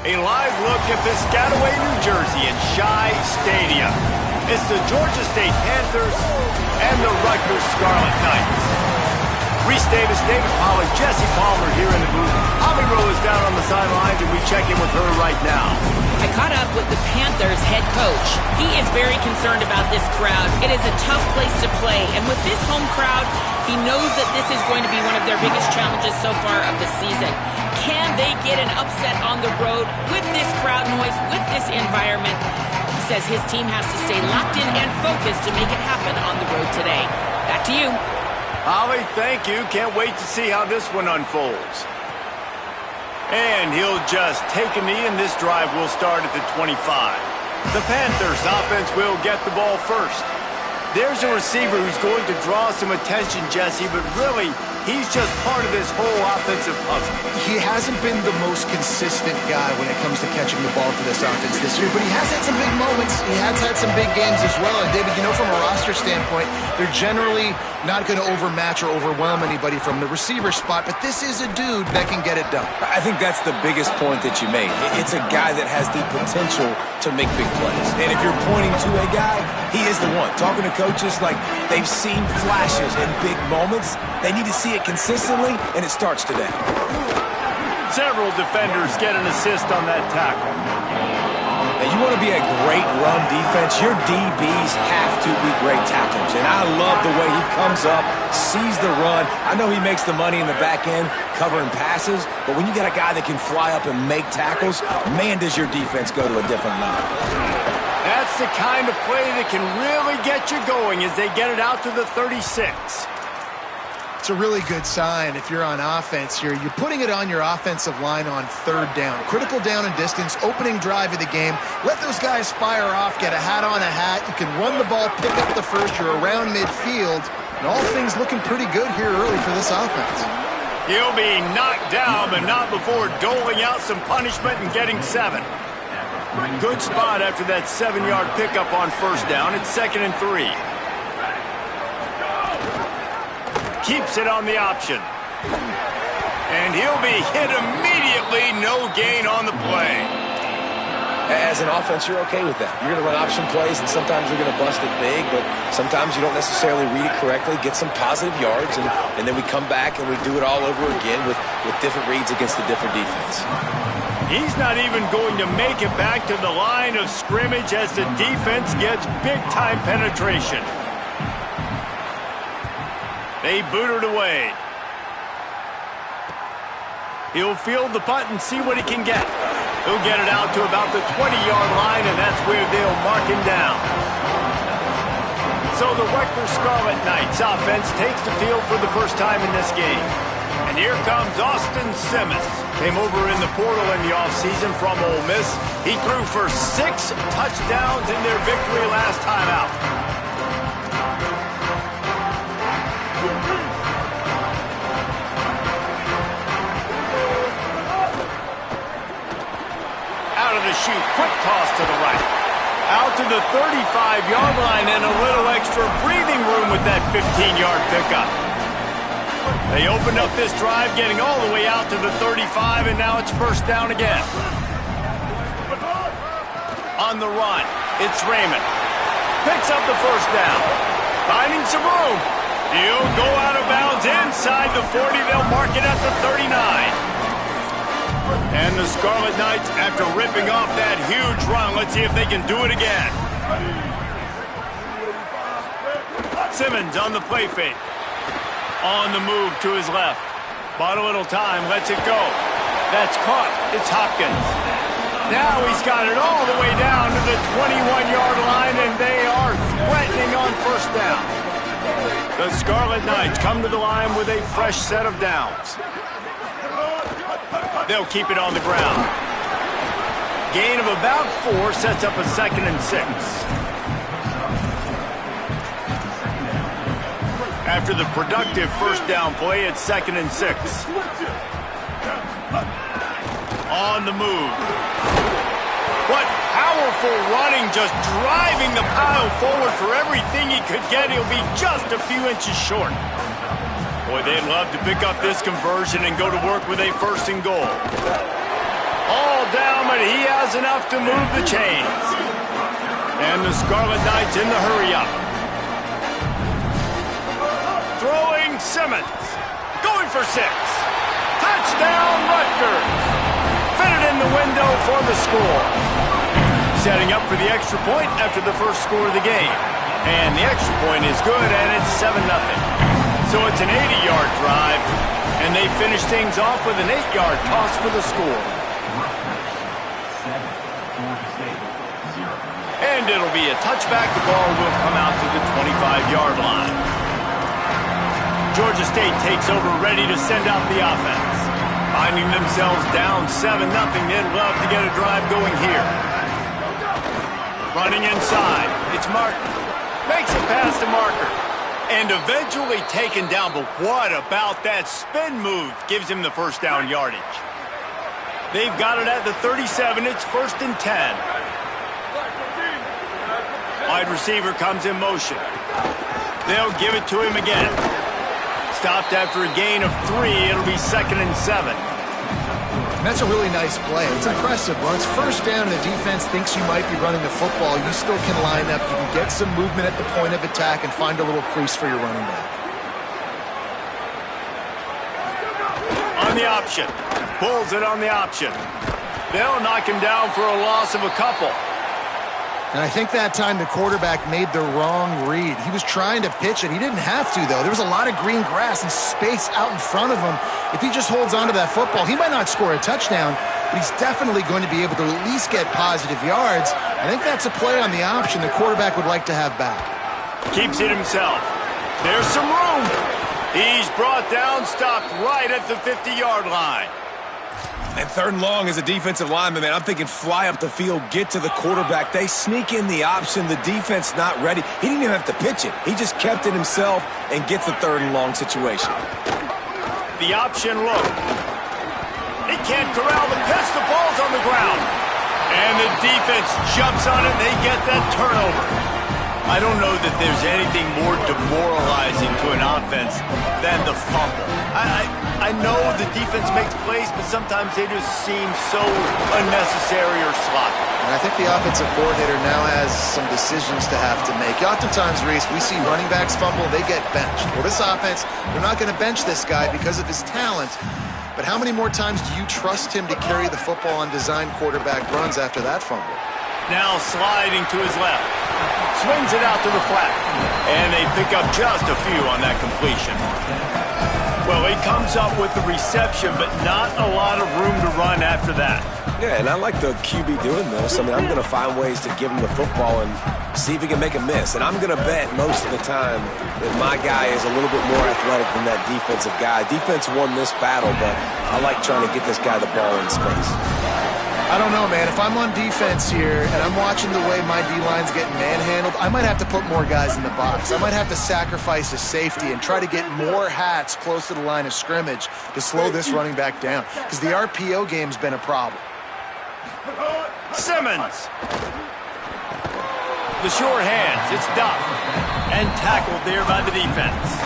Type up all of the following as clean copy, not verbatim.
A live look at Piscataway, New Jersey in Shai Stadium. It's the Georgia State Panthers and the Rutgers Scarlet Knights. Reese Davis, David Pollack, Jesse Palmer here in the booth. Holly Rowe is down on the sidelines, and we check in with her right now. I caught up with the Panthers head coach. He is very concerned about this crowd. It is a tough place to play, and with this home crowd, he knows that this is going to be one of their biggest challenges so far of the season. Can they get an upset on the road with this crowd noise, with this environment? He says his team has to stay locked in and focused to make it happen on the road today. Back to you. Holly, thank you. Can't wait to see how this one unfolds. And he'll just take a knee, and this drive will start at the 25. The Panthers offense will get the ball first. There's a receiver who's going to draw some attention, Jesse, but really, he's just part of this whole offensive puzzle. He hasn't been the most consistent guy when it comes to catching the ball for this offense this year, but he has had some big moments. He has had some big games as well. And, David, you know, from a roster standpoint, they're generally not going to overmatch or overwhelm anybody from the receiver spot, but this is a dude that can get it done. I think that's the biggest point that you made. It's a guy that has the potential to make big plays. And if you're pointing to a guy, he is the one. Talking to coaches, like, they've seen flashes in big moments. They need to see it consistently, and it starts today. Several defenders get an assist on that tackle. Now, you want to be a great run defense, your DBs have to be great tacklers. And I love the way he comes up, sees the run. I know he makes the money in the back end covering passes, but when you got a guy that can fly up and make tackles, man, does your defense go to a different level. That's the kind of play that can really get you going as they get it out to the 36. It's a really good sign if you're on offense. You're putting it on your offensive line on third down. Critical down and distance, opening drive of the game. Let those guys fire off, get a hat on a hat. You can run the ball, pick up the first. You're around midfield. And all things looking pretty good here early for this offense. He'll be knocked down, but not before doling out some punishment and getting 7. Good spot after that 7-yard pickup on first down. It's 2nd and 3. Keeps it on the option. And he'll be hit immediately. No gain on the play. As an offense, you're okay with that. You're going to run option plays, and sometimes you're going to bust it big, but sometimes you don't necessarily read it correctly, get some positive yards, and then we come back and we do it all over again with different reads against a different defense. He's not even going to make it back to the line of scrimmage as the defense gets big-time penetration. They boot it away. He'll field the punt and see what he can get. He'll get it out to about the 20-yard line, and that's where they'll mark him down. So the Rutgers Scarlet Knights offense takes the field for the first time in this game. And here comes Austin Simmons. Came over in the portal in the offseason from Ole Miss. He threw for 6 touchdowns in their victory last time out. Out of the chute, quick toss to the right. Out to the 35-yard line and a little extra breathing room with that 15-yard pickup. They opened up this drive, getting all the way out to the 35, and now it's first down again. On the run, it's Raymond. Picks up the first down. Finding some room. He'll go out of bounds inside the 40. They'll mark it at the 39. And the Scarlet Knights, after ripping off that huge run, let's see if they can do it again. Simmons on the play fake. On the move to his left. Bought a little time, lets it go. That's caught. It's Hopkins. Now he's got it all the way down to the 21-yard line, and they are threatening on first down. The Scarlet Knights come to the line with a fresh set of downs. They'll keep it on the ground. Gain of about 4 sets up a 2nd and 6. After the productive first down play, it's 2nd and 6. On the move. What powerful running, just driving the pile forward for everything he could get. He'll be just a few inches short. Boy, they'd love to pick up this conversion and go to work with a 1st and goal. All down, but does enough to move the chains. And the Scarlet Knights in the hurry-up. Throwing Simmons. Going for 6. Touchdown, Rutgers. Fitted in the window for the score. Setting up for the extra point after the first score of the game. And the extra point is good, and it's 7-0. So it's an 80-yard drive, and they finish things off with an 8-yard toss for the score. And it'll be a touchback. The ball will come out to the 25-yard line. Georgia State takes over, ready to send out the offense. Finding themselves down 7-0, they'd love to get a drive going here. Running inside, it's Martin. Makes it past the marker. And eventually taken down, but what about that spin move? Gives him the first down yardage. They've got it at the 37, it's 1st and 10. Wide receiver comes in motion. They'll give it to him again. Stopped after a gain of 3, it'll be 2nd and 7. And that's a really nice play. It's impressive. When it's first down and the defense thinks you might be running the football, you still can line up. You can get some movement at the point of attack and find a little crease for your running back. On the option. Pulls it on the option. They'll knock him down for a loss of a couple. And I think that time the quarterback made the wrong read. He was trying to pitch it. He didn't have to, though. There was a lot of green grass and space out in front of him. If he just holds on to that football, he might not score a touchdown, but he's definitely going to be able to at least get positive yards. I think that's a play on the option the quarterback would like to have back. Keeps it himself. There's some room. He's brought down, stopped right at the 50-yard line. And 3rd and long as a defensive lineman, man, I'm thinking fly up the field, get to the quarterback. They sneak in the option. The defense not ready. He didn't even have to pitch it. He just kept it himself and gets the 3rd and long situation. The option look. He can't corral the pitch. The ball's on the ground. And the defense jumps on it. They get that turnover. I don't know that there's anything more demoralizing to an offense than the fumble. I know the defense makes plays, but sometimes they just seem so unnecessary or sloppy. And I think the offensive coordinator now has some decisions to have to make. Oftentimes, Reese, we see running backs fumble, they get benched. Well, this offense, they're not going to bench this guy because of his talent. But how many more times do you trust him to carry the football on design quarterback runs after that fumble? Now sliding to his left. Swings it out to the flat. And they pick up just a few on that completion. Well, he comes up with the reception, but not a lot of room to run after that. Yeah, and I like the QB doing this. I mean, I'm going to find ways to give him the football and see if he can make a miss. And I'm going to bet most of the time that my guy is a little bit more athletic than that defensive guy. Defense won this battle, but I like trying to get this guy the ball in space. I don't know, man. If I'm on defense here and I'm watching the way my D-line's getting manhandled, I might have to put more guys in the box. I might have to sacrifice a safety and try to get more hats close to the line of scrimmage to slow this running back down, because the RPO game's been a problem. Simmons. The sure hands. It's Duff. And tackled there by the defense.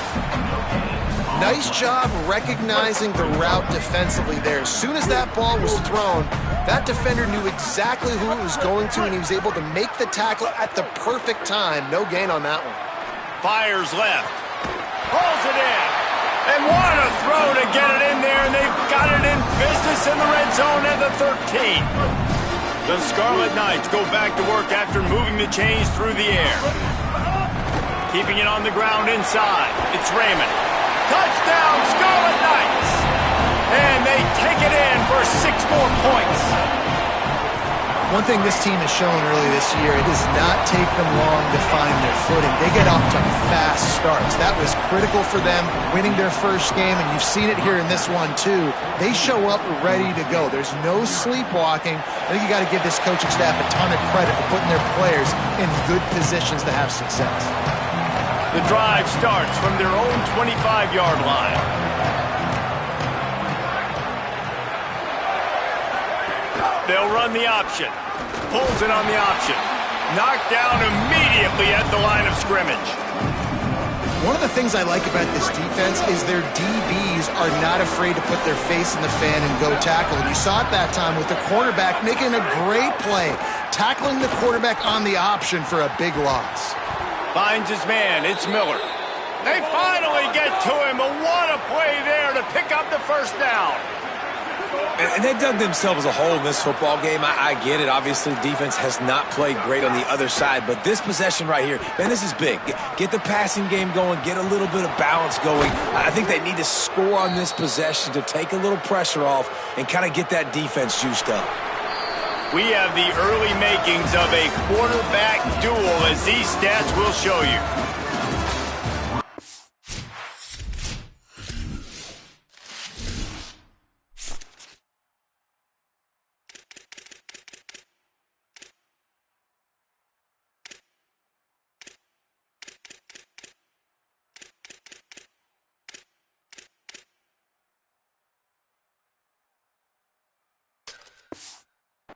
Nice job recognizing the route defensively there. As soon as that ball was thrown, that defender knew exactly who it was going to, and he was able to make the tackle at the perfect time. No gain on that one. Fires left. Pulls it in. And what a throw to get it in there, and they've got it in business in the red zone at the 13. The Scarlet Knights go back to work after moving the chains through the air. Keeping it on the ground inside. It's Raymond. Touchdown, Scarlet Knights! And they take it in for 6 more points. One thing this team has shown early this year, it does not take them long to find their footing. They get off to fast starts. That was critical for them, winning their first game, and you've seen it here in this one too. They show up ready to go. There's no sleepwalking. I think you got to give this coaching staff a ton of credit for putting their players in good positions to have success. The drive starts from their own 25-yard line. They'll run the option. Pulls it on the option. Knocked down immediately at the line of scrimmage. One of the things I like about this defense is their DBs are not afraid to put their face in the fan and go tackle. And you saw it that time with the quarterback making a great play, tackling the quarterback on the option for a big loss. Finds his man. It's Miller. They finally get to him, but what a play there to pick up the first down. And they've dug themselves a hole in this football game. I get it. Obviously, defense has not played great on the other side, but this possession right here, man, this is big. Get the passing game going, get a little bit of balance going. I think they need to score on this possession to take a little pressure off and kind of get that defense juiced up. We have the early makings of a quarterback duel, as these stats will show you.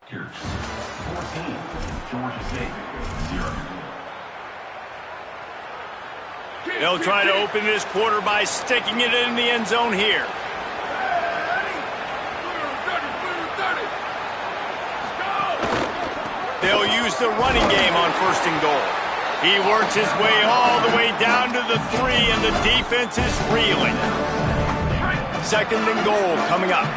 Rutgers, 14, Georgia State, 0. They'll try to open this quarter by sticking it in the end zone here. They'll use the running game on 1st and goal. He works his way all the way down to the 3, and the defense is reeling. 2nd and goal coming up.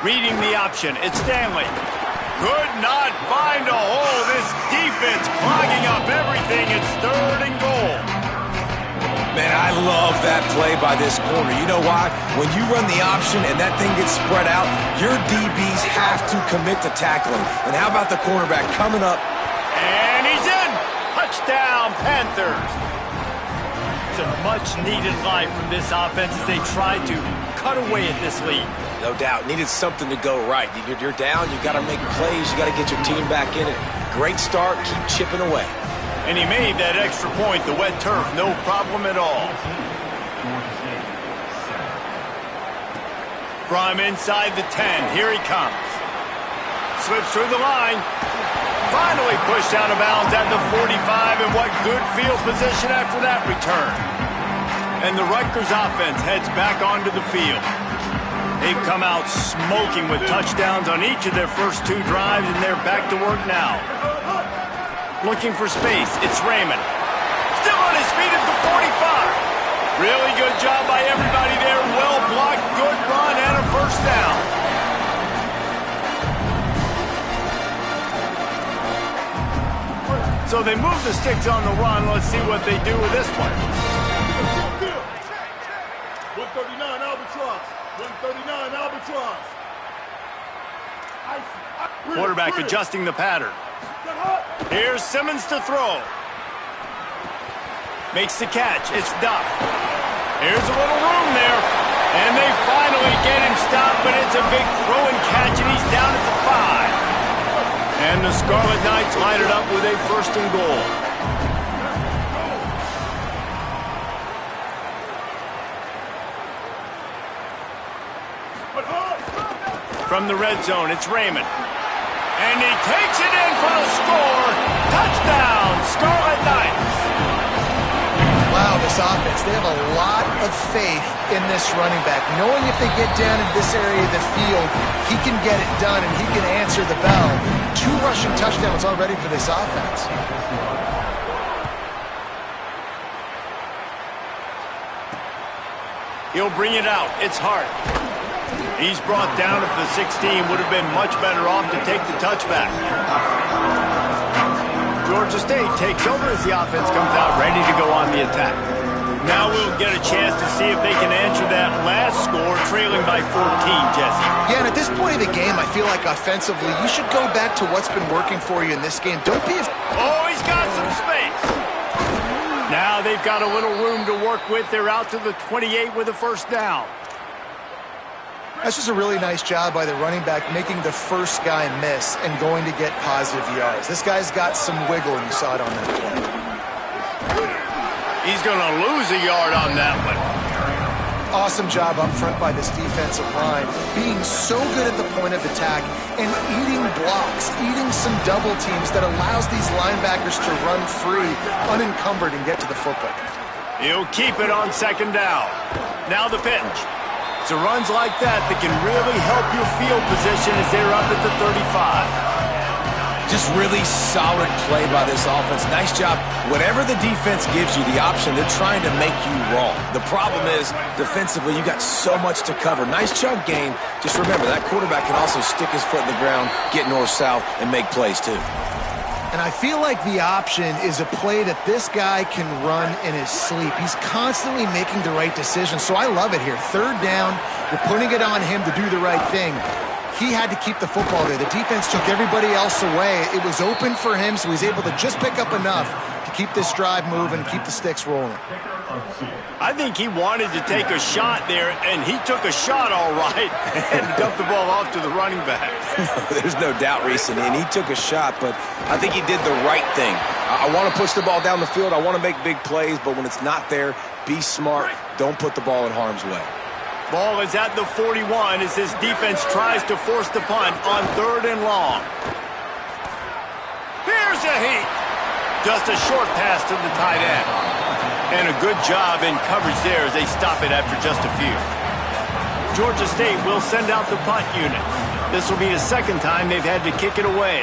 Reading the option, it's Stanley. Could not find a hole. This defense clogging up everything. It's 3rd and goal. Man, I love that play by this corner. You know why? When you run the option and that thing gets spread out, your DBs have to commit to tackling. And how about the cornerback coming up? And he's in. Touchdown, Panthers. It's a much-needed line from this offense as they try to cut away at this lead. No doubt. Needed something to go right. You're down. You got to make plays. You got to get your team back in it. Great start. Keep chipping away. And he made that extra point. The wet turf, no problem at all. From inside the 10, here he comes. Slips through the line. Finally pushed out of bounds at the 45, and what good field position after that return. And the Rutgers offense heads back onto the field. They've come out smoking with touchdowns on each of their first 2 drives, and they're back to work now. Looking for space, it's Raymond. Still on his feet at the 45. Really good job by everybody there. Well blocked, good run, and a 1st down. So they move the sticks on the run. Let's see what they do with this one. 139 Albatross. 139 Albatross. Quarterback adjusting the pattern. Here's Simmons to throw. Makes the catch. It's Duff. Here's a little room there. And they finally get him stopped, but it's a big throw and catch, and he's down at the 5. And the Scarlet Knights line it up with a 1st and goal. From the red zone, it's Raymond. And he takes it in for the score. Touchdown, Scarlet Knights. Wow, this offense, they have a lot of faith in this running back. Knowing if they get down in this area of the field, he can get it done and he can answer the bell. 2 rushing touchdowns already for this offense. He'll bring it out. It's Hart. He's brought down at the 16. Would have been much better off to take the touchback. Georgia State takes over as the offense comes out ready to go on the attack. Now we'll get a chance to see if they can answer that last score, trailing by 14, Jesse. Yeah, and at this point of the game, I feel like offensively, you should go back to what's been working for you in this game. Don't be... Oh, he's got some space. Now they've got a little room to work with. They're out to the 28 with a 1st down. That's just a really nice job by the running back, making the first guy miss and going to get positive yards. This guy's got some wiggle, and you saw it on that play. He's going to lose a yard on that one. Awesome job up front by this defensive line, being so good at the point of attack and eating blocks, eating some double teams that allows these linebackers to run free, unencumbered, and get to the football. He'll keep it on second down. Now the pitch. So runs like that can really help your field position as they're up at the 35. Just really solid play by this offense. Nice job. Whatever the defense gives you the option, they're trying to make you wrong. The problem is, defensively, you got so much to cover. Nice chunk gain. Just remember, that quarterback can also stick his foot in the ground, get north-south, and make plays too. And I feel like the option is a play that this guy can run in his sleep. He's constantly making the right decision, so I love it here. Third down, you're putting it on him to do the right thing. He had to keep the football there. The defense took everybody else away. It was open for him, so he's able to just pick up enough to keep this drive moving, keep the sticks rolling. I think he wanted to take a shot there, and he took a shot all right and dumped the ball off to the running back. There's no doubt, Reese, and he took a shot, but I think he did the right thing. I want to push the ball down the field. I want to make big plays, but when it's not there, be smart. Don't put the ball in harm's way. Ball is at the 41 as this defense tries to force the punt on 3rd and long. Here's a heat. Just a short pass to the tight end. And a good job in coverage there as they stop it after just a few. Georgia State will send out the punt unit. This will be the second time they've had to kick it away.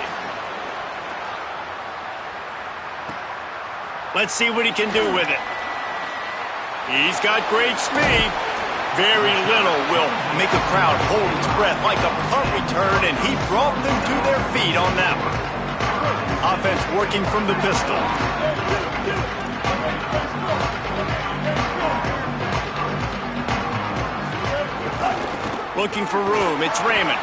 Let's see what he can do with it. He's got great speed. Very little will make a crowd hold its breath like a punt return, and he brought them to their feet on that one. Offense working from the pistol. Looking for room. It's Raymond.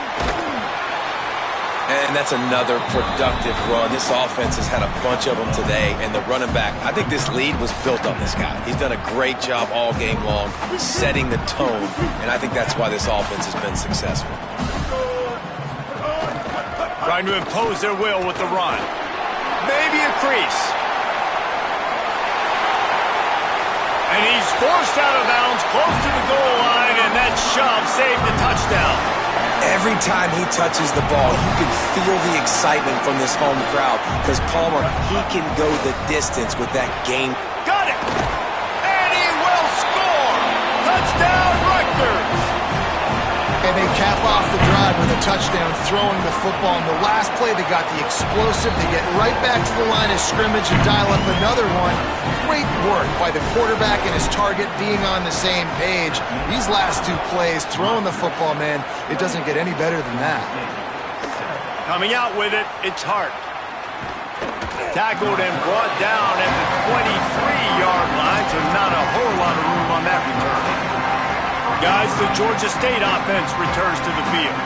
And that's another productive run. This offense has had a bunch of them today, and the running back, I think this lead was built on this guy. He's done a great job all game long, setting the tone, and I think that's why this offense has been successful. Trying to impose their will with the run. Maybe a crease. And he's forced out of bounds close to the goal line, and that shove saved the touchdown. Every time he touches the ball, you can feel the excitement from this home crowd because Palmer, he can go the distance with that game. Got it! And he will score! Touchdown, Rutgers! And they cap off the drive with a touchdown, throwing the football. In the last play, they got the explosive. They get right back to the line of scrimmage and dial up another one. Great work by the quarterback and his target being on the same page. These last two plays, throwing the football, man, it doesn't get any better than that. Coming out with it, it's Hart. Tackled and brought down at the 23-yard line, so not a whole lot of room on that return. Guys, the Georgia State offense returns to the field.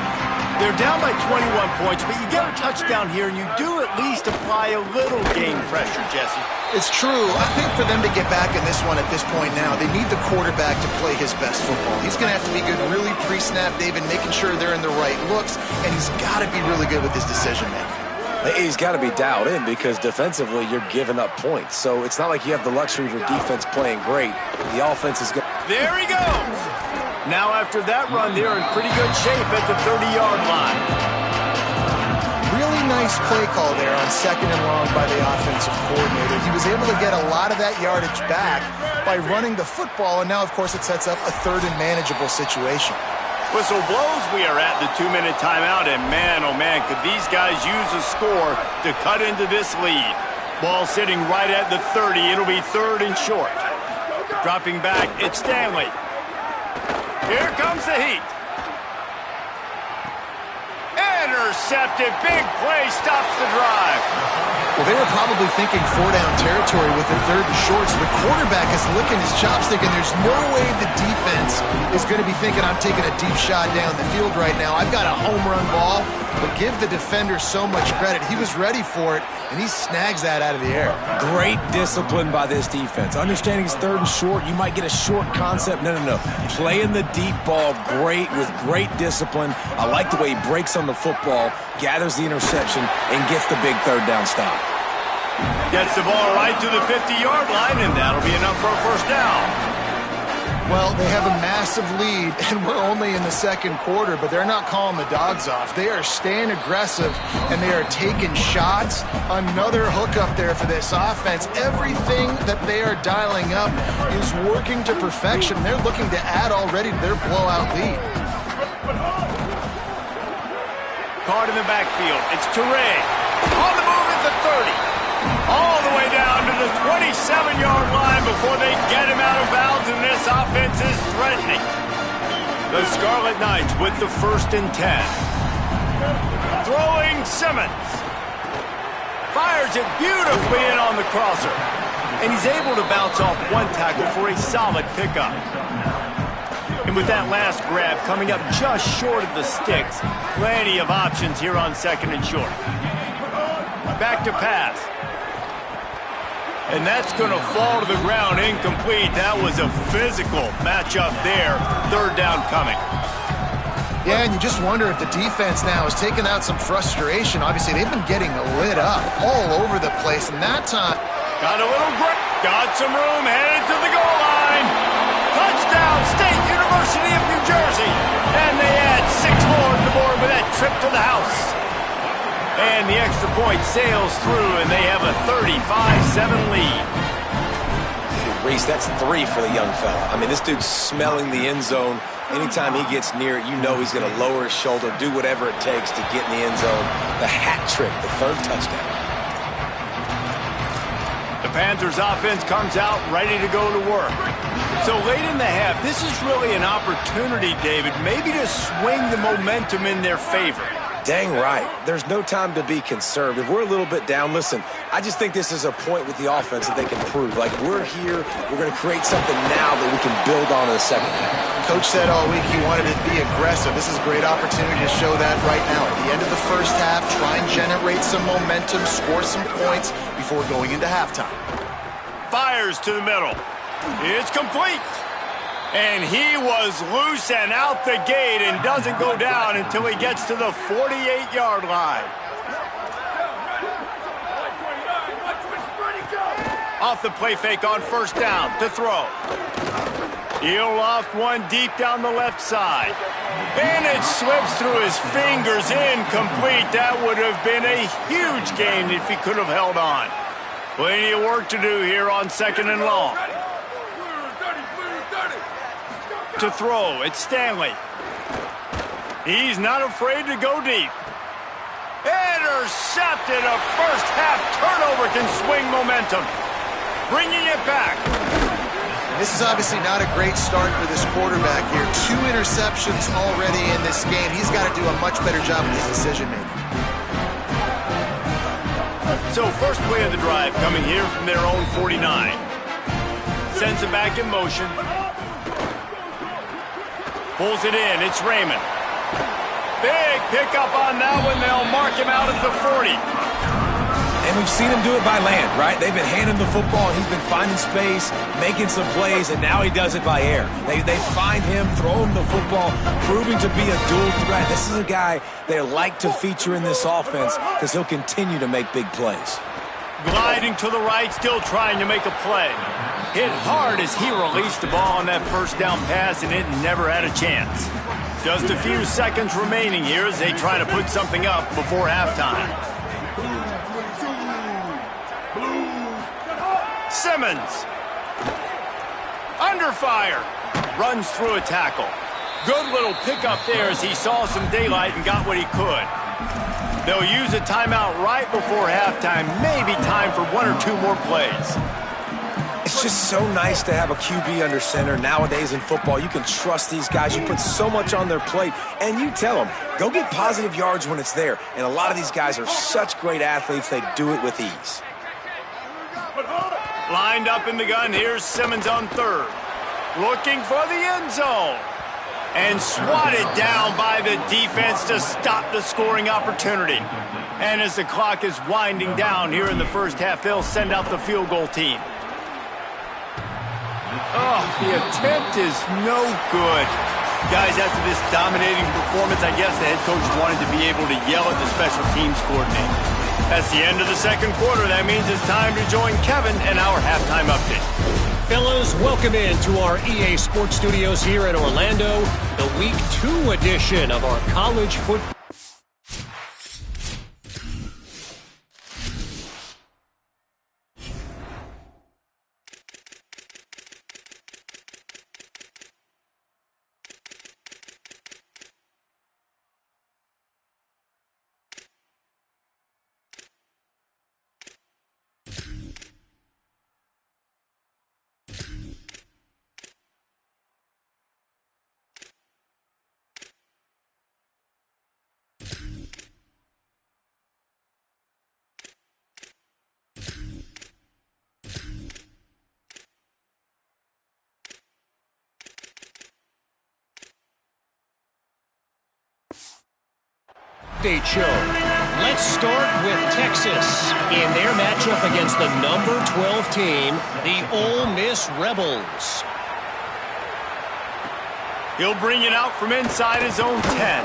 They're down by 21 points, but you get a touchdown here, and you do at least apply a little game pressure, Jesse. It's true. I think for them to get back in this one at this point now, they need the quarterback to play his best football. He's going to have to be good really pre-snap, David, making sure they're in the right looks, and he's got to be really good with his decision-making. He's got to be dialed in because defensively you're giving up points. So it's not like you have the luxury of your defense playing great. The offense is good. There he goes. Now after that run, they're in pretty good shape at the 30-yard line. Really nice play call there on 2nd and long by the offensive coordinator. He was able to get a lot of that yardage back by running the football, and now, of course, it sets up a 3rd and manageable situation. Whistle blows, we are at the 2-minute timeout, and man, oh man, could these guys use a score to cut into this lead. Ball sitting right at the 30. It'll be 3rd and short. Dropping back, it's Stanley. Here comes the heat. Intercepted. Big play stops the drive. Well, they were probably thinking 4-down territory with the 3rd and short, so the quarterback is licking his chops thinking there's no way the defense is going to be thinking I'm taking a deep shot down the field right now. I've got a home run ball, but give the defender so much credit. He was ready for it, and he snags that out of the air. Great discipline by this defense. Understanding it's 3rd and short, you might get a short concept. No. Playing the deep ball with great discipline. I like the way he breaks on the football, gathers the interception, and gets the big 3rd down stop. Gets the ball right to the 50-yard line, and that'll be enough for a 1st down. Well, they have a massive lead, and we're only in the second quarter, but they're not calling the dogs off. They are staying aggressive, and they are taking shots. Another hookup there for this offense. Everything that they are dialing up is working to perfection. They're looking to add already to their blowout lead. Card in the backfield. It's Toure. On the move at the 30. All the way down to the 27-yard line before they get him out of bounds, and this offense is threatening. The Scarlet Knights with the 1st and 10. Throwing Simmons. Fires it beautifully in on the crosser. And he's able to bounce off one tackle for a solid pickup. And with that last grab coming up just short of the sticks, plenty of options here on 2nd and short. Back to pass. And that's going to fall to the ground incomplete. That was a physical matchup there. 3rd down coming. Yeah, and you just wonder if the defense now is taking out some frustration. Obviously, they've been getting lit up all over the place. And that time... Got a little grip. Got some room. Headed to the goal line. Touchdown, State University of New Jersey. And they add 6 more to the board with that trip to the house. And the extra point sails through, and they have a 35-7 lead. Reese, that's 3 for the young fella. I mean, this dude's smelling the end zone. Anytime he gets near it, you know he's going to lower his shoulder, do whatever it takes to get in the end zone. The hat trick, the 3rd touchdown. The Panthers offense comes out ready to go to work. So late in the half, this is really an opportunity, David, maybe to swing the momentum in their favor. Dang right. There's no time to be conservative. We're a little bit down. Listen, I just think this is a point with the offense that they can prove. Like, we're here. We're going to create something now that we can build on in the second half. Coach said all week he wanted to be aggressive. This is a great opportunity to show that right now. At the end of the first half, try and generate some momentum, score some points before going into halftime. Fires to the middle. It's complete. And he was loose and out the gate and doesn't go down until he gets to the 48-yard line. Off the play fake on 1st down to throw. He'll loft one deep down the left side. And it slips through his fingers, incomplete. That would have been a huge gain if he could have held on. Plenty of work to do here on 2nd and long. To throw, it's Stanley. He's not afraid to go deep. Intercepted. A first half turnover can swing momentum. Bringing it back. This is obviously not a great start for this quarterback here. 2 interceptions already in this game. He's got to do a much better job with his decision-making. So first play of the drive coming here from their own 49. Sends it back in motion. Pulls it in. It's Raymond. Big pickup on that one. They'll mark him out at the 40. And we've seen him do it by land, right? They've been handing the football. He's been finding space, making some plays, and now he does it by air. They find him, throw him the football, proving to be a dual threat. This is a guy they like to feature in this offense because he'll continue to make big plays. Gliding to the right, still trying to make a play. Hit hard as he released the ball on that 1st down pass, and it never had a chance. Just a few seconds remaining here as they try to put something up before halftime. Simmons. Under fire. Runs through a tackle. Good little pickup there as he saw some daylight and got what he could. They'll use a timeout right before halftime. Maybe time for 1 or 2 more plays. It's just so nice to have a QB under center. Nowadays in football, you can trust these guys. You put so much on their plate, and you tell them, go get positive yards when it's there. And a lot of these guys are such great athletes, they do it with ease. Lined up in the gun, here's Simmons on 3rd. Looking for the end zone. And swatted down by the defense to stop the scoring opportunity. And as the clock is winding down here in the first half, they'll send out the field goal team. Oh, the attempt is no good. Guys, after this dominating performance, I guess the head coach wanted to be able to yell at the special teams coordinator. That's the end of the second quarter. That means it's time to join Kevin and our halftime update. fellas. Welcome into our EA Sports Studios here in Orlando, the Week 2 edition of our college football. Update show. Let's start with Texas in their matchup against the number 12 team, the Ole Miss Rebels. He'll bring it out from inside his own 10.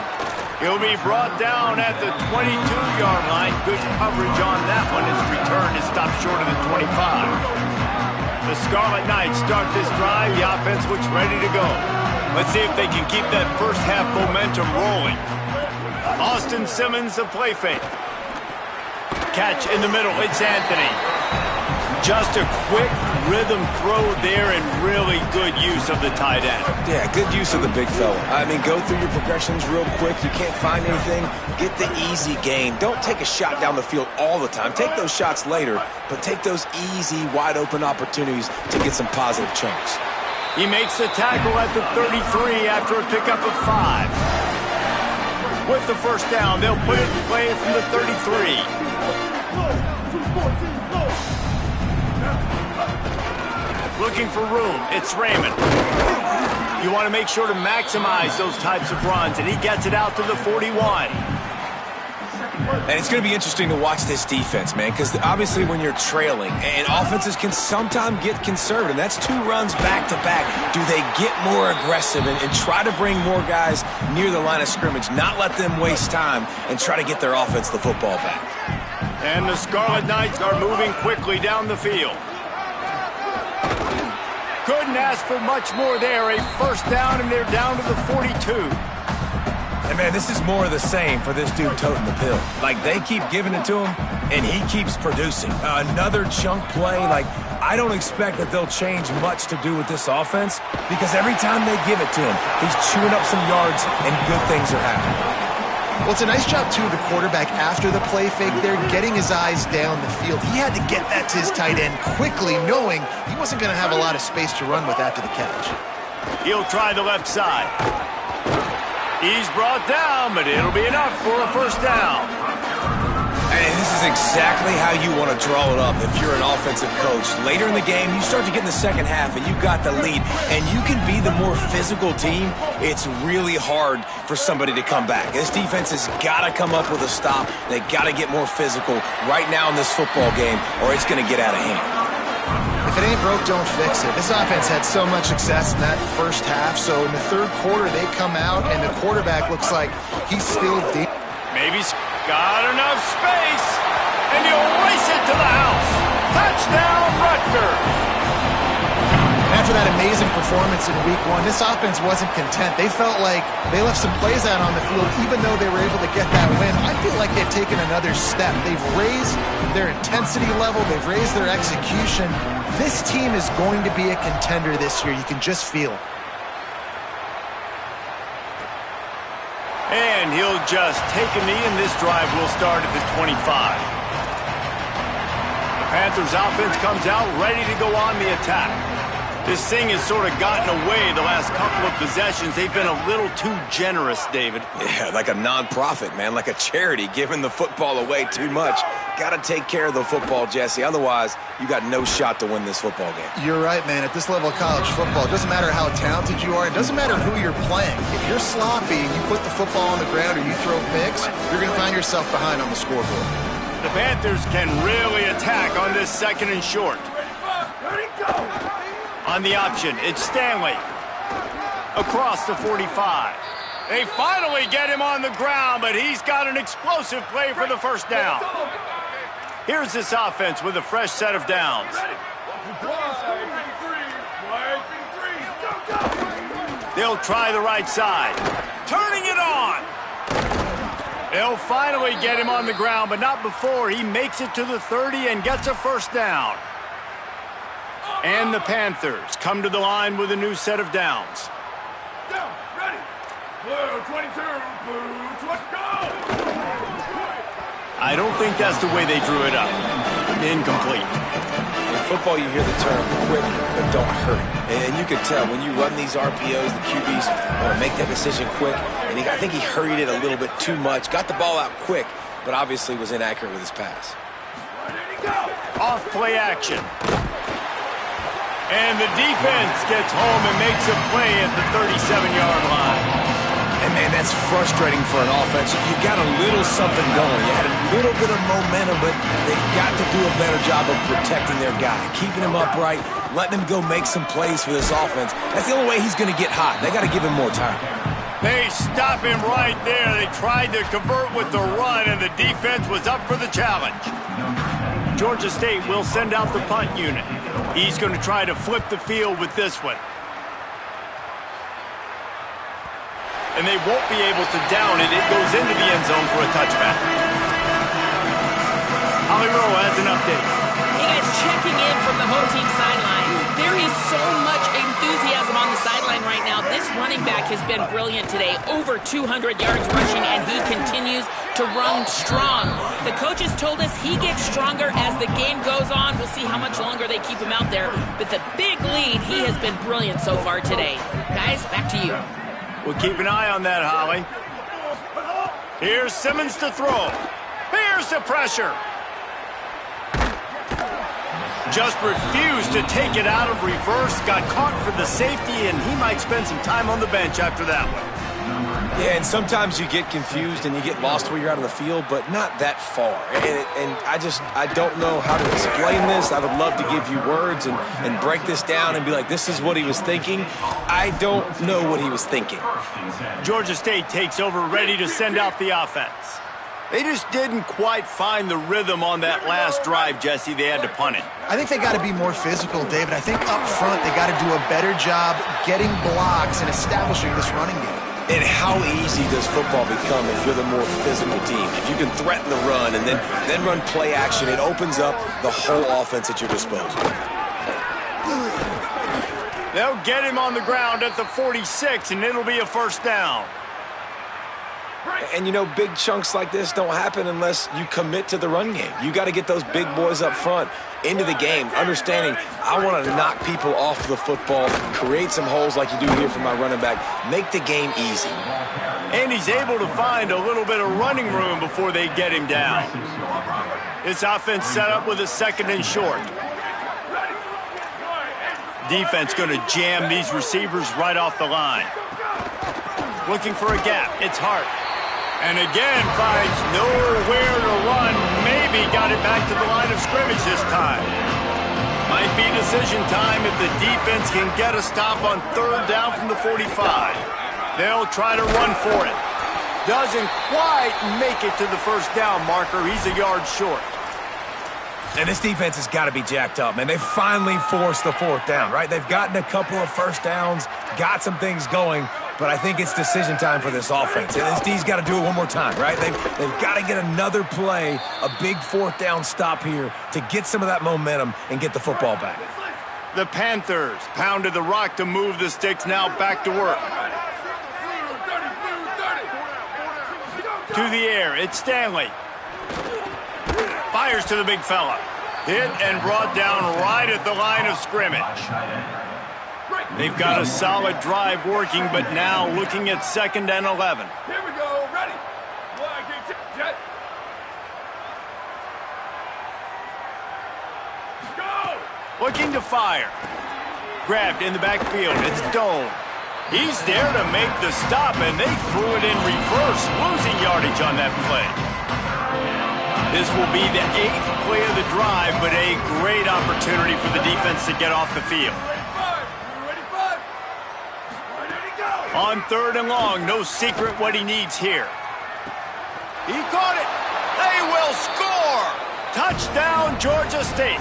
He'll be brought down at the 22-yard line. Good coverage on that one. His return is stopped short of the 25. The Scarlet Knights start this drive. The offense looks ready to go. Let's see if they can keep that first half momentum rolling. Austin Simmons, the play fake. Catch in the middle. It's Anthony. Just a quick rhythm throw there and really good use of the tight end. Yeah, good use of the big fella. I mean, go through your progressions real quick. You can't find anything. Get the easy gain. Don't take a shot down the field all the time. Take those shots later, but take those easy, wide-open opportunities to get some positive chunks. He makes the tackle at the 33 after a pickup of 5. With the first down, they'll put it in play from the 33. Looking for room, it's Raymond. You want to make sure to maximize those types of runs, and he gets it out to the 41. And it's going to be interesting to watch this defense, man, because obviously when you're trailing, and offenses can sometimes get conservative. That's 2 runs back-to-back. Do they get more aggressive and try to bring more guys near the line of scrimmage, not let them waste time, and try to get their offense the football back? And the Scarlet Knights are moving quickly down the field. Couldn't ask for much more there. A first down, and they're down to the 42. And, man, this is more of the same for this dude toting the pill. Like, they keep giving it to him, and he keeps producing. Another chunk play. Like, I don't expect that they'll change much to do with this offense because every time they give it to him, he's chewing up some yards, and good things are happening. Well, it's a nice job, too, of the quarterback after the play fake there, getting his eyes down the field. He had to get that to his tight end quickly, knowing he wasn't going to have a lot of space to run with after the catch. He'll try the left side. He's brought down, but it'll be enough for a first down. And this is exactly how you want to draw it up if you're an offensive coach. Later in the game, you start to get in the second half, and you got the lead, and you can be the more physical team. It's really hard for somebody to come back. This defense has got to come up with a stop. They got to get more physical right now in this football game, or it's going to get out of hand. If it ain't broke, don't fix it. This offense had so much success in that first half, so in the third quarter, they come out, and the quarterback looks like he's still deep. Maybe got enough space, and he'll race it to the house. Touchdown, Rutgers. After that amazing performance in Week 1, this offense wasn't content. They felt like they left some plays out on the field, even though they were able to get that win. I feel like they've taken another step. They've raised their intensity level. They've raised their execution. This team is going to be a contender this year. You can just feel it. And he'll just take a knee, and this drive will start at the 25. The Panthers offense comes out ready to go on the attack. This thing has sort of gotten away the last couple of possessions. They've been a little too generous, David. Yeah, like a non-profit, man, like a charity, giving the football away too much. Got to take care of the football, Jesse. Otherwise, you got no shot to win this football game. You're right, man. At this level of college football, it doesn't matter how talented you are. It doesn't matter who you're playing. If you're sloppy and you put the football on the ground or you throw picks, you're going to find yourself behind on the scoreboard. The Panthers can really attack on this second and short. On the option, it's Stanley. Across the 45. They finally get him on the ground, but he's got an explosive play for the first down. Here's this offense with a fresh set of downs. They'll try the right side. Turning it on. They'll finally get him on the ground, but not before he makes it to the 30 and gets a first down. And the Panthers come to the line with a new set of downs. Down, ready. Blue 22, blue 20, go! I don't think that's the way they drew it up. Incomplete. In football, you hear the term quick, but don't hurry. And you can tell when you run these RPOs, the QBs want to make that decision quick. And I think he hurried it a little bit too much. Got the ball out quick, but obviously was inaccurate with his pass. Off play action. And the defense gets home and makes a play at the 37-yard line. And, man, that's frustrating for an offense. You got a little something going. You had a little bit of momentum, but they've got to do a better job of protecting their guy, keeping him upright, letting him go make some plays for this offense. That's the only way he's going to get hot. They got to give him more time. They stop him right there. They tried to convert with the run, and the defense was up for the challenge. Georgia State will send out the punt unit. He's going to try to flip the field with this one. And they won't be able to down it. It goes into the end zone for a touchback. Holly Rowe has an update. Hey guys, checking in from the home team sideline. There is so much enthusiasm on the sideline right now. This running back has been brilliant today. Over 200 yards rushing, and he continues to run strong. The coaches told us he gets stronger as the game goes on. We'll see how much longer they keep him out there. But the big lead, he has been brilliant so far today. Guys, back to you. We'll keep an eye on that, Holly. Here's Simmons to throw. Here's the pressure. Just refused to take it out of reverse. Got caught for the safety, and he might spend some time on the bench after that one. Yeah, and sometimes you get confused and you get lost where you're out of the field, but not that far. And I don't know how to explain this. I would love to give you words and break this down and be like, this is what he was thinking. I don't know what he was thinking. Georgia State takes over, ready to send out the offense. They just didn't quite find the rhythm on that last drive, Jesse. They had to punt it. I think they got to be more physical, David. I think up front they got to do a better job getting blocks and establishing this running game. And how easy does football become if you're the more physical team? If you can threaten the run and then run play action, it opens up the whole offense at your disposal. They'll get him on the ground at the 46, and it'll be a first down. And, you know, big chunks like this don't happen unless you commit to the run game. You got to get those big boys up front into the game, understanding I want to knock people off the football, create some holes like you do here for my running back, make the game easy. And he's able to find a little bit of running room before they get him down. This offense set up with a second and short. Defense going to jam these receivers right off the line. Looking for a gap. It's Hart. And again, finds nowhere to run. Maybe got it back to the line of scrimmage this time. Might be decision time if the defense can get a stop on third down from the 45. They'll try to run for it. Doesn't quite make it to the first down marker. He's a yard short. And this defense has got to be jacked up, man. They finally forced the fourth down, right? They've gotten a couple of first downs, got some things going, but I think it's decision time for this offense. And this D's got to do it one more time, right? They've got to get another play, a big fourth down stop here to get some of that momentum and get the football back. The Panthers pounded the rock to move the sticks, now back to work. To the air, it's Stanley. Fires to the big fella. Hit and brought down right at the line of scrimmage. They've got a solid drive working, but now looking at 2nd and 11. Here we go, ready. Jet. Go! Looking to fire. Grabbed in the backfield. It's Doan. He's there to make the stop, and they threw it in reverse, losing yardage on that play. This will be the 8th play of the drive, but a great opportunity for the defense to get off the field. On 3rd and long, no secret what he needs here. He caught it. They will score. Touchdown, Georgia State.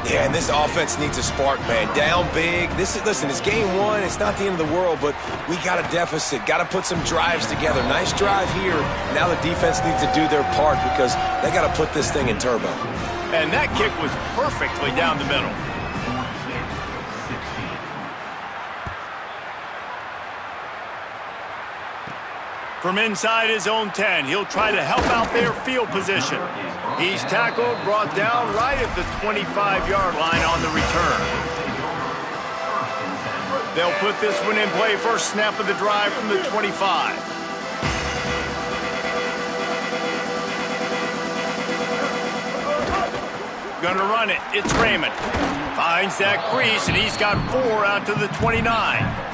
Yeah, and this offense needs a spark, man. Down big. Listen, it's game one. It's not the end of the world, but we got a deficit. Got to put some drives together. Nice drive here. Now the defense needs to do their part because they got to put this thing in turbo. And that kick was perfectly down the middle. From inside his own 10, he'll try to help out their field position. He's tackled, brought down right at the 25-yard line on the return. They'll put this one in play first snap of the drive from the 25. Gonna run it. It's Raymond. Finds that crease, and he's got 4 out to the 29.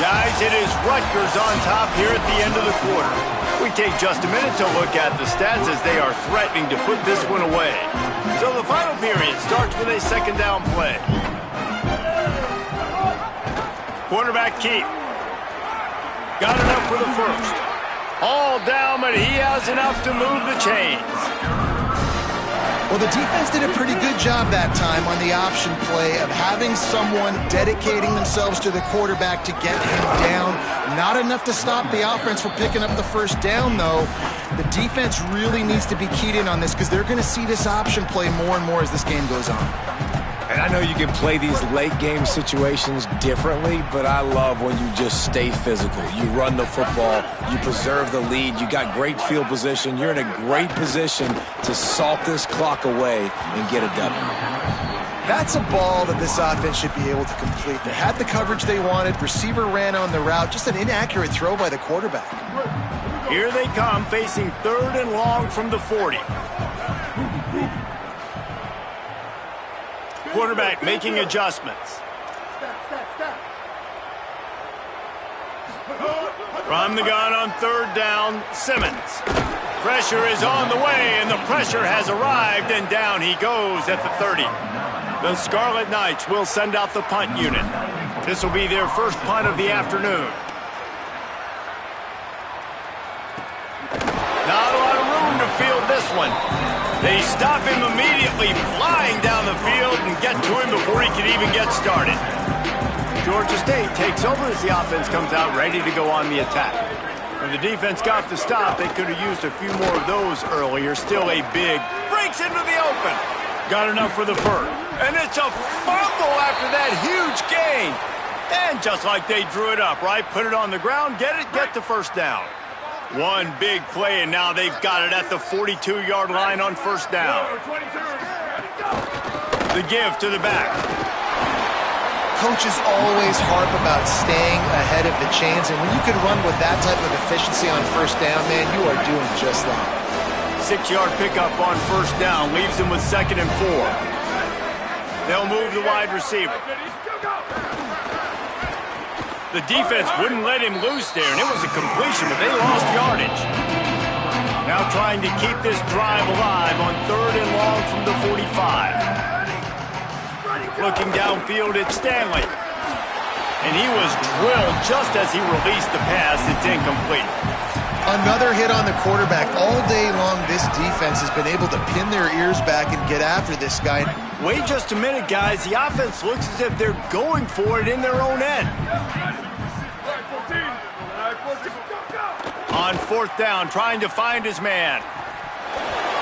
Guys, it is Rutgers on top here at the end of the quarter. We take just a minute to look at the stats as they are threatening to put this one away. So the final period starts with a second down play. Quarterback keep. Got enough for the first. All down, but he has enough to move the chains. Well, the defense did a pretty good job that time on the option play of having someone dedicating themselves to the quarterback to get him down. Not enough to stop the offense from picking up the first down, though. The defense really needs to be keyed in on this because they're going to see this option play more and more as this game goes on. And I know you can play these late-game situations differently, but I love when you just stay physical. You run the football, you preserve the lead, you got great field position, you're in a great position to salt this clock away and get a W. That's a ball that this offense should be able to complete. They had the coverage they wanted, receiver ran on the route, just an inaccurate throw by the quarterback. Here they come, facing 3rd and long from the 40. Quarterback making adjustments. From the gun on 3rd down, Simmons. Pressure is on the way, and the pressure has arrived, and down he goes at the 30. The Scarlet Knights will send out the punt unit. This will be their first punt of the afternoon. Not a lot of room to field this one. They stop him immediately, flying down the field and get to him before he can even get started. Georgia State takes over as the offense comes out ready to go on the attack. When the defense got the stop, they could have used a few more of those earlier. Still a big breaks into the open. Got enough for the first. And it's a fumble after that huge gain. And just like they drew it up, right? Put it on the ground, get the first down. One big play, and now they've got it at the 42-yard line on first down. The give to the back. Coaches always harp about staying ahead of the chains, and when you can run with that type of efficiency on first down, man, you are doing just that. 6-yard pickup on first down leaves them with 2nd and 4. They'll move the wide receiver. The defense wouldn't let him loose there, and it was a completion, but they lost yardage. Now trying to keep this drive alive on 3rd and long from the 45. Looking downfield at Stanley. And he was drilled just as he released the pass. It's incomplete. Another hit on the quarterback. All day long, this defense has been able to pin their ears back and get after this guy. Wait just a minute, guys. The offense looks as if they're going for it in their own end. On 4th down, trying to find his man.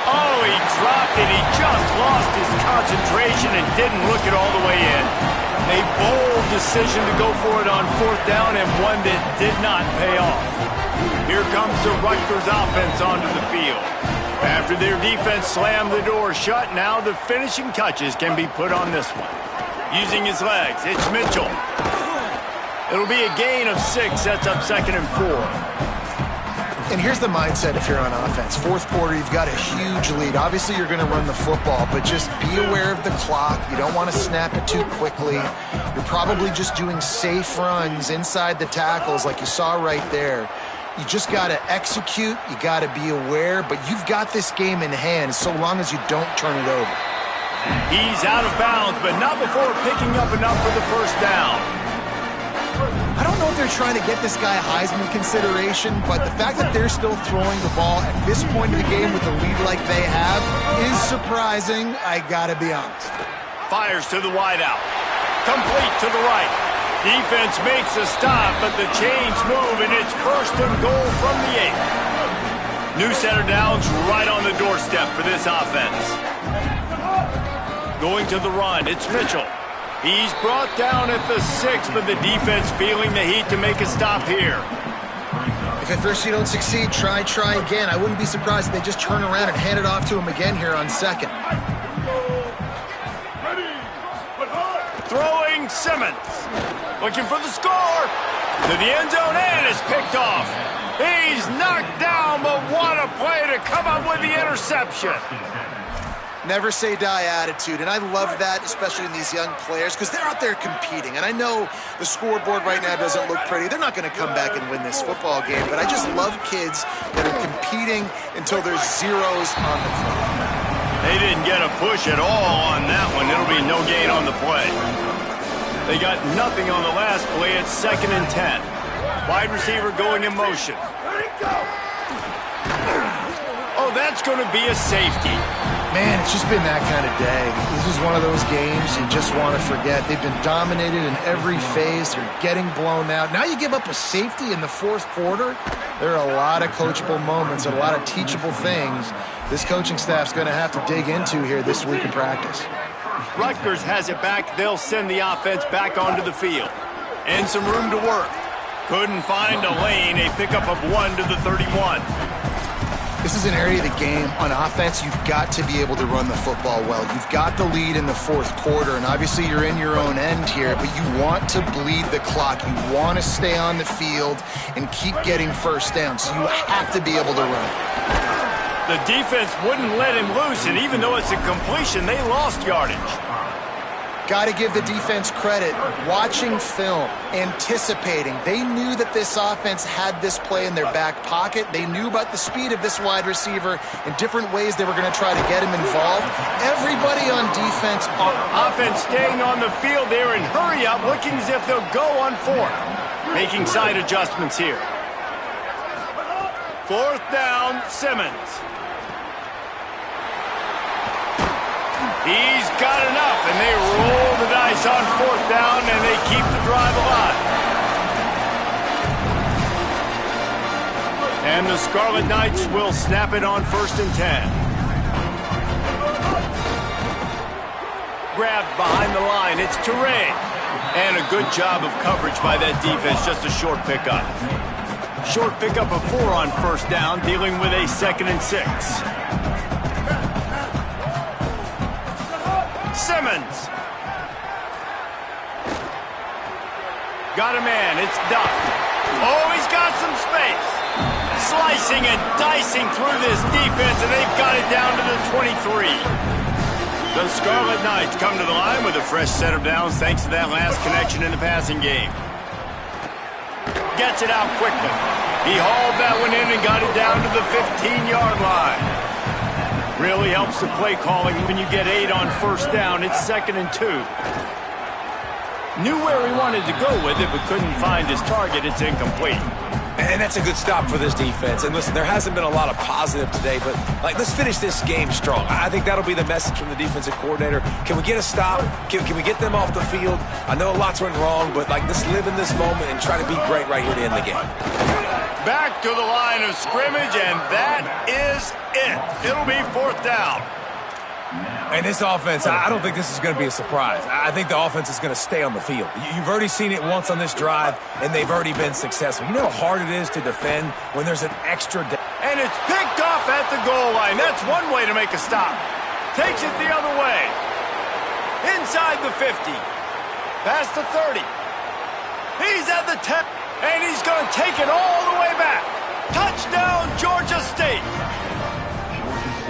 Oh, he dropped it. He just lost his concentration and didn't look it all the way in. A bold decision to go for it on 4th down, and one that did not pay off. Here comes the Rutgers offense onto the field. After their defense slammed the door shut, now the finishing touches can be put on this one. Using his legs, it's Mitchell. It'll be a gain of 6, sets up 2nd and 4. And here's the mindset if you're on offense. 4th quarter, you've got a huge lead. Obviously, you're going to run the football, but just be aware of the clock. You don't want to snap it too quickly. You're probably just doing safe runs inside the tackles like you saw right there. You just got to execute. You got to be aware, but you've got this game in hand so long as you don't turn it over. He's out of bounds, but not before picking up enough for the first down. I don't know if they're trying to get this guy Heisman consideration, but the fact that they're still throwing the ball at this point in the game with the lead like they have is surprising, I gotta be honest. Fires to the wideout. Complete to the right. Defense makes a stop, but the chains move, and it's first and goal from the 8. New center downs right on the doorstep for this offense. Going to the run, it's Mitchell. He's brought down at the 6, but the defense feeling the heat to make a stop here. If at first you don't succeed, try again. I wouldn't be surprised if they just turn around and hand it off to him again here on second. Throwing Simmons. Looking for the score. To the end zone, and it's picked off. He's knocked down, but what a play to come up with the interception. Never say die attitude, and I love that, especially in these young players, because they're out there competing. And I know the scoreboard right now doesn't look pretty. They're not going to come back and win this football game, but I just love kids that are competing until there's zeros on the clock. They didn't get a push at all on that one. It'll be no gain on the play. They got nothing on the last play. It's 2nd and 10. Wide receiver going in motion. Oh, that's going to be a safety. Man, it's just been that kind of day. This is one of those games you just want to forget. They've been dominated in every phase. They're getting blown out. Now you give up a safety in the 4th quarter. There are a lot of coachable moments and a lot of teachable things this coaching staff's going to have to dig into here this week in practice. Rutgers has it back. They'll send the offense back onto the field. And some room to work. Couldn't find a lane. A pickup of 1 to the 31. This is an area of the game. On offense, you've got to be able to run the football well. You've got the lead in the 4th quarter, and obviously you're in your own end here, but you want to bleed the clock. You want to stay on the field and keep getting first down, so you have to be able to run. The defense wouldn't let him loose, and even though it's a completion, they lost yardage. Got to give the defense credit. Watching film, anticipating. They knew that this offense had this play in their back pocket. They knew about the speed of this wide receiver and different ways they were going to try to get him involved. Everybody on defense. Offense staying on the field there and hurry up, looking as if they'll go on 4th. Making side adjustments here. 4th down, Simmons. He's got enough, and they roll the dice on 4th down, and they keep the drive alive. And the Scarlet Knights will snap it on 1st and 10. Grabbed behind the line, it's Teray. And a good job of coverage by that defense, just a short pickup. Short pickup of 4 on 1st down, dealing with a 2nd and 6. Simmons. Got a man. It's Duff. Oh, he's got some space. Slicing and dicing through this defense, and they've got it down to the 23. The Scarlet Knights come to the line with a fresh set of downs thanks to that last connection in the passing game. Gets it out quickly. He hauled that one in and got it down to the 15-yard line. Really helps the play calling when you get 8 on 1st down. It's 2nd and 2. Knew where he wanted to go with it, but couldn't find his target. It's incomplete. And that's a good stop for this defense. And listen, there hasn't been a lot of positive today, but let's finish this game strong. I think that'll be the message from the defensive coordinator. Can we get a stop? Can we get them off the field? I know lots went wrong, but let's live in this moment and try to be great right here to end the game. Back to the line of scrimmage, and that is it. It'll be 4th down. And this offense, I don't think this is going to be a surprise. I think the offense is going to stay on the field. You've already seen it once on this drive, and they've already been successful. You know how hard it is to defend when there's an extra day. And it's picked off at the goal line. That's one way to make a stop. Takes it the other way. Inside the 50. Past the 30. He's at the 10. And he's going to take it all the way back. Touchdown, Georgia State.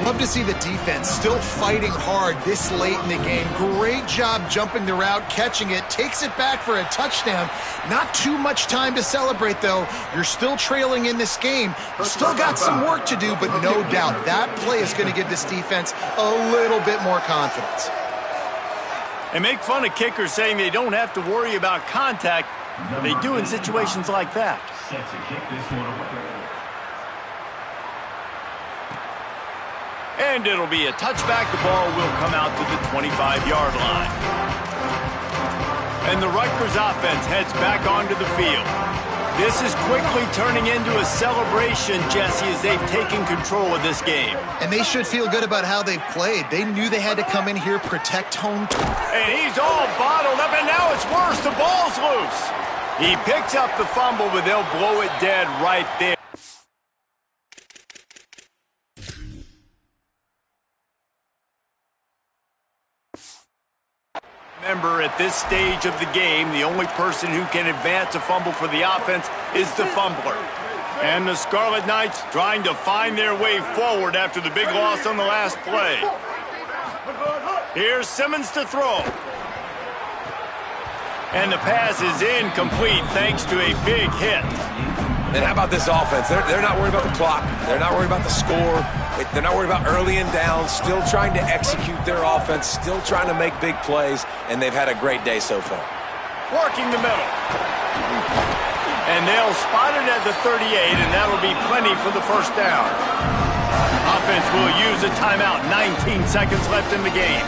Love to see the defense still fighting hard this late in the game. Great job jumping the route, catching it, takes it back for a touchdown. Not too much time to celebrate, though. You're still trailing in this game. You still got some work to do, but no doubt that play is going to give this defense a little bit more confidence. And make fun of kickers saying they don't have to worry about contact. What do they do in situations like that? Set to kick this one away. And it'll be a touchback. The ball will come out to the 25-yard line. And the Rutgers offense heads back onto the field. This is quickly turning into a celebration, Jesse, as they've taken control of this game. And they should feel good about how they've played. They knew they had to come in here, protect home. And he's all bottled up, and now it's worse. The ball's loose. He picks up the fumble, but they'll blow it dead right there. Remember, at this stage of the game, the only person who can advance a fumble for the offense is the fumbler. And the Scarlet Knights trying to find their way forward after the big loss on the last play. Here's Simmons to throw. And the pass is incomplete thanks to a big hit. And how about this offense? They're not worried about the clock. They're not worried about the score. They're not worried about early and down. Still trying to execute their offense. Still trying to make big plays. And they've had a great day so far. Working the middle. And they'll spot it at the 38, and that'll be plenty for the first down. Offense will use a timeout. 19 seconds left in the game.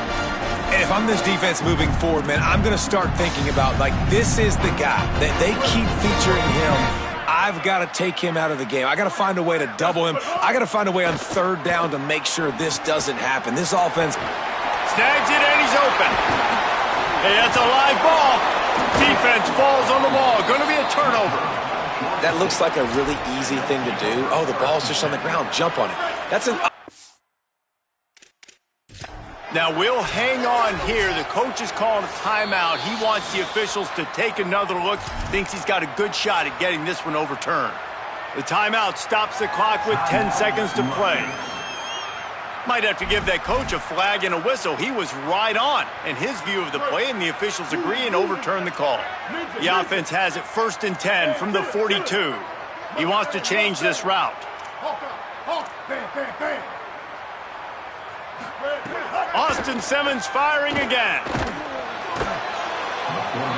And if I'm this defense moving forward, man, I'm going to start thinking about, like, this is the guy that they keep featuring him. I've got to take him out of the game. I got to find a way to double him. I got to find a way on third down to make sure this doesn't happen. This offense snags it, and he's open. Hey, that's a live ball. Defense falls on the ball. Going to be a turnover. That looks like a really easy thing to do. Oh, the ball's just on the ground. Jump on it. That's an... Now, we'll hang on here. The coach is calling a timeout. He wants the officials to take another look. Thinks he's got a good shot at getting this one overturned. The timeout stops the clock with 10 seconds to play. Might have to give that coach a flag and a whistle. He was right on in his view of the play, and the officials agree and overturn the call. The offense has it 1st and 10 from the 42. He wants to change this route. Austin Simmons firing again.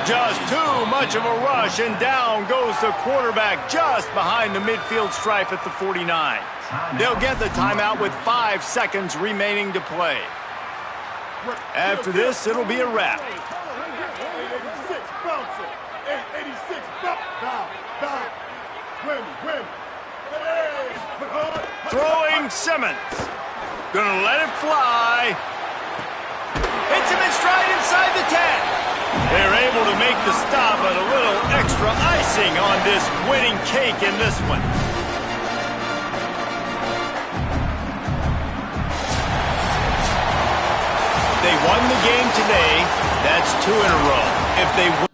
Just too much of a rush, and down goes the quarterback just behind the midfield stripe at the 49. They'll get the timeout with 5 seconds remaining to play. After this, it'll be a wrap. Throwing Simmons. Gonna let it fly. Hits him in stride inside the 10. They're able to make the stop, but a little extra icing on this winning cake in this one. They won the game today. That's 2 in a row. If they